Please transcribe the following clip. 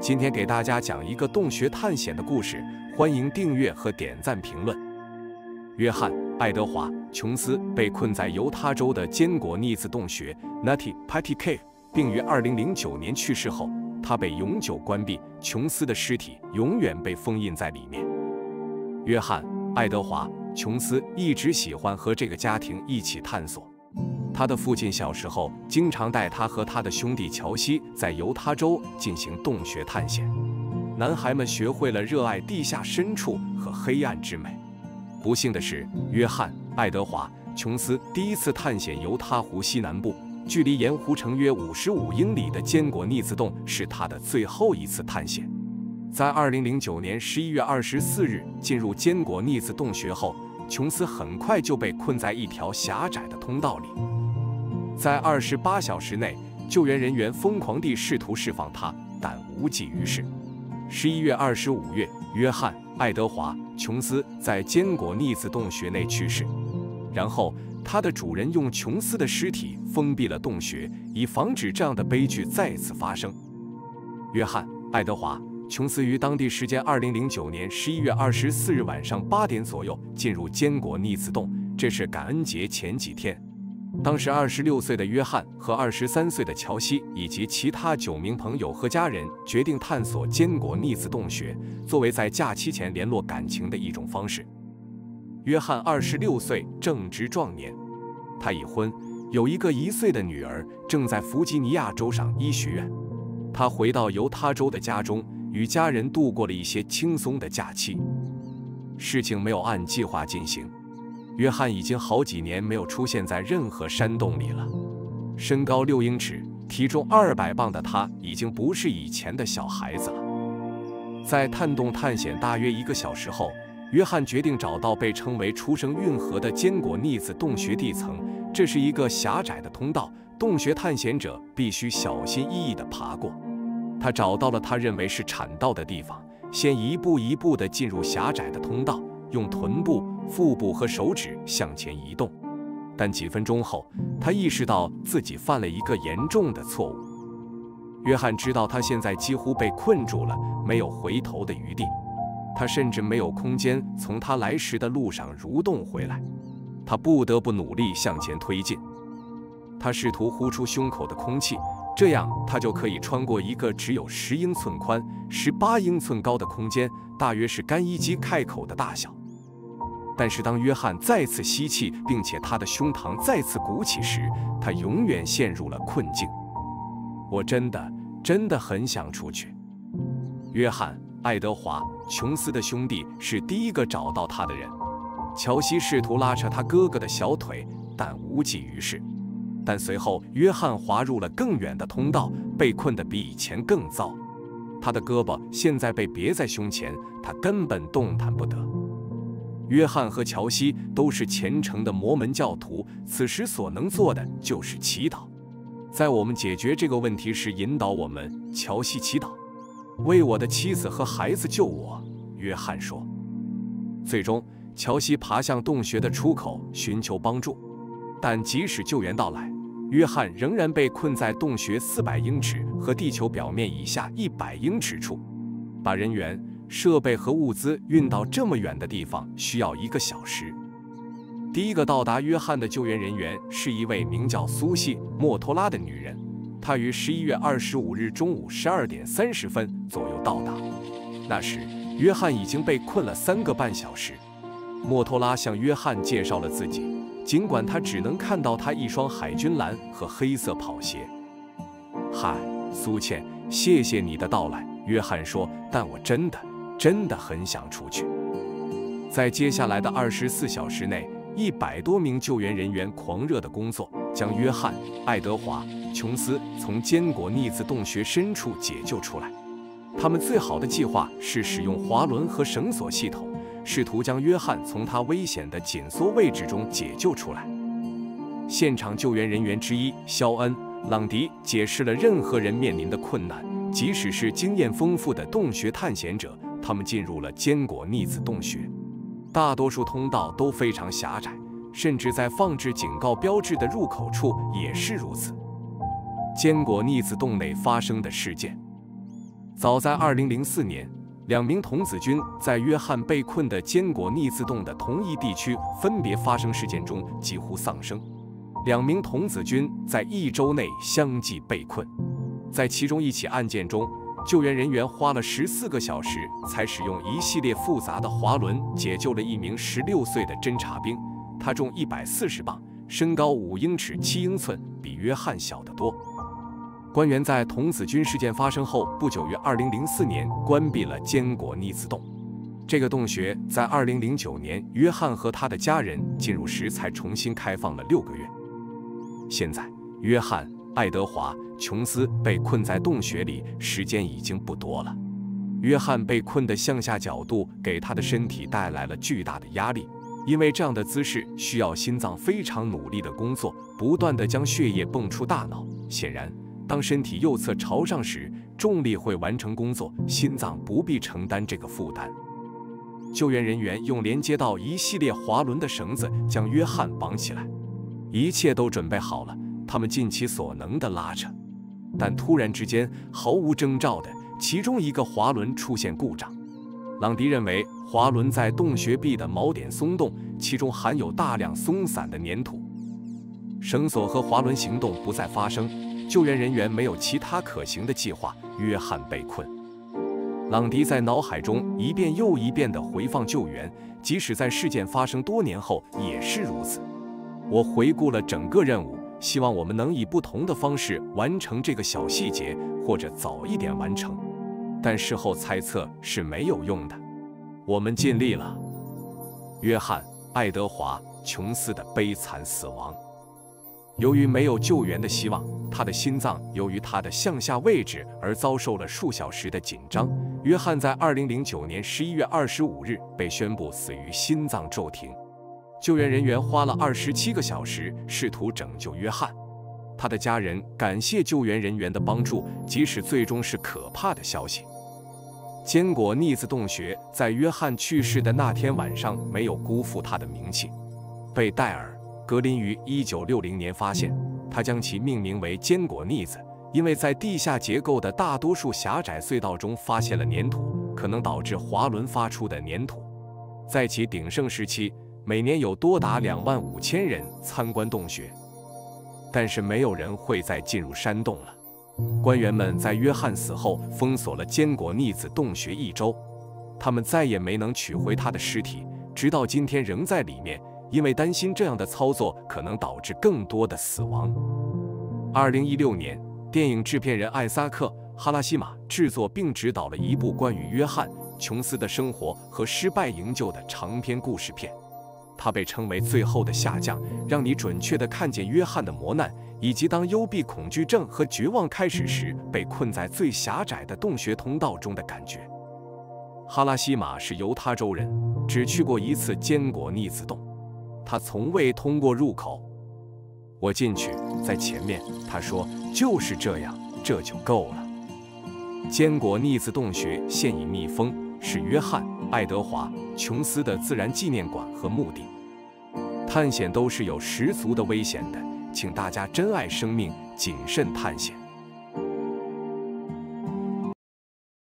今天给大家讲一个洞穴探险的故事，欢迎订阅和点赞评论。约翰·爱德华·琼斯被困在犹他州的坚果逆子洞穴 （Nutty Patty Cave），并于2009年去世后，他被永久关闭，琼斯的尸体永远被封印在里面。约翰·爱德华·琼斯一直喜欢和这个家庭一起探索。他的父亲小时候经常带他和他的兄弟乔西在犹他州进行洞穴探险。男孩们学会了热爱地下深处和黑暗之美。不幸的是，约翰·爱德华·琼斯第一次探险犹他湖西南部，距离盐湖城约55英里的坚果逆子洞是他的最后一次探险。在2009年11月24日进入坚果逆子洞穴后，琼斯很快就被困在一条狭窄的通道里。在28小时内，救援人员疯狂地试图释放他，但无济于事。11月25日，约翰·爱德华·琼斯在坚果逆子洞穴内去世。然后，他的主人用琼斯的尸体封闭了洞穴，以防止这样的悲剧再次发生。约翰·爱德华·琼斯于当地时间2009年11月24日晚上8点左右进入坚果逆子洞，这是感恩节前几天。当时26岁的约翰和23岁的乔西以及其他9名朋友和家人决定探索坚果逆子洞穴，作为在假期前联络感情的一种方式。约翰26岁，正值壮年，他已婚，有一个1岁的女儿，正在弗吉尼亚州上医学院。他回到犹他州的家中，与家人度过了一些轻松的假期。事情没有按计划进行。约翰已经好几年没有出现在任何山洞里了。身高6英尺、体重200磅的他，已经不是以前的小孩子了。在探洞探险大约1个小时后，约翰决定找到被称为出生运河的坚果逆子洞穴地层。这是一个狭窄的通道，洞穴探险者必须小心翼翼地爬过。他找到了他认为是产道的地方，先一步一步地进入狭窄的通道，用臀部、腹部和手指向前移动。但几分钟后，他意识到自己犯了一个严重的错误。约翰知道他现在几乎被困住了，没有回头的余地。他甚至没有空间从他来时的路上蠕动回来。他不得不努力向前推进。他试图呼出胸口的空气，这样他就可以穿过一个只有10英寸宽、18英寸高的空间，大约是干衣机开口的大小。但是当约翰再次吸气，并且他的胸膛再次鼓起时，他永远陷入了困境。我真的很想出去。约翰·爱德华·琼斯的兄弟是第一个找到他的人。乔西试图拉扯他哥哥的小腿，但无济于事。但随后，约翰滑入了更远的通道，被困得比以前更糟。他的胳膊现在被别在胸前，他根本动弹不得。约翰和乔西都是虔诚的摩门教徒，此时所能做的就是祈祷。在我们解决这个问题时，引导我们。乔西祈祷，为我的妻子和孩子救我，约翰说。最终，乔西爬向洞穴的出口寻求帮助，但即使救援到来，约翰仍然被困在洞穴400英尺和地球表面以下100英尺处。把人员、设备和物资运到这么远的地方需要1个小时。第一个到达约翰的救援人员是一位名叫苏西·莫托拉的女人，她于11月25日中午12点30分左右到达。那时，约翰已经被困了3个半小时。莫托拉向约翰介绍了自己，尽管他只能看到他一双海军蓝和黑色跑鞋。嗨，苏茜，谢谢你的到来，约翰说，但我真的很想出去。在接下来的24小时内，100多名救援人员狂热的工作，将约翰·爱德华·琼斯从坚果逆子洞穴深处解救出来。他们最好的计划是使用滑轮和绳索系统，试图将约翰从他危险的紧缩位置中解救出来。现场救援人员之一肖恩·朗迪解释了任何人面临的困难，即使是经验丰富的洞穴探险者，他们进入了坚果逆子洞穴，大多数通道都非常狭窄，甚至在放置警告标志的入口处也是如此。坚果逆子洞内发生的事件。早在2004年，2名童子军在约翰被困的坚果逆自洞的同一地区分别发生事件中几乎丧生。2名童子军在1周内相继被困。在其中一起案件中，救援人员花了14个小时才使用一系列复杂的滑轮解救了一名16岁的侦察兵，他重140磅，身高5英尺7英寸，比约翰小得多。官员在童子军事件发生后不久于2004年关闭了坚果逆自洞。这个洞穴在2009年约翰和他的家人进入时才重新开放了6个月。现在，约翰、爱德华、琼斯被困在洞穴里，时间已经不多了。约翰被困的向下角度给他的身体带来了巨大的压力，因为这样的姿势需要心脏非常努力的工作，不断地将血液泵出大脑。显然，当身体右侧朝上时，重力会完成工作，心脏不必承担这个负担。救援人员用连接到一系列滑轮的绳子将约翰绑起来，一切都准备好了，他们尽其所能地拉扯。但突然之间，毫无征兆的，其中一个滑轮出现故障。朗迪认为滑轮在洞穴壁的锚点松动，其中含有大量松散的粘土。绳索和滑轮行动不再发生，救援人员没有其他可行的计划，约翰被困。朗迪在脑海中一遍又一遍地回放救援，即使在事件发生多年后也是如此。我回顾了整个任务，希望我们能以不同的方式完成这个小细节，或者早一点完成。但事后猜测是没有用的。我们尽力了。约翰·爱德华·琼斯的悲惨死亡。由于没有救援的希望，他的心脏由于他的向下位置而遭受了数小时的紧张。约翰在2009年11月25日被宣布死于心脏骤停。救援人员花了27个小时试图拯救约翰。他的家人感谢救援人员的帮助，即使最终是可怕的消息。坚果逆自洞穴在约翰去世的那天晚上没有辜负他的名气。被戴尔·格林于1960年发现，他将其命名为坚果逆子，因为在地下结构的大多数狭窄隧道中发现了粘土，可能导致滑轮发出的粘土。在其鼎盛时期，每年有多达25000人参观洞穴，但是没有人会再进入山洞了。官员们在约翰死后封锁了坚果逆子洞穴1周，他们再也没能取回他的尸体，直到今天仍在里面，因为担心这样的操作可能导致更多的死亡。2016年，电影制片人艾萨克·哈拉西马制作并执导了一部关于约翰·琼斯的生活和失败营救的长篇故事片。它被称为最后的下降，让你准确地看见约翰的磨难，以及当幽闭恐惧症和绝望开始时被困在最狭窄的洞穴通道中的感觉。哈拉西马是犹他州人，只去过1次坚果逆子洞，他从未通过入口。我进去，在前面，他说就是这样，这就够了。坚果逆子洞穴现已密封，是约翰·爱德华·琼斯的自然纪念馆和墓地。探险都是有十足的危险的，请大家珍爱生命，谨慎探险。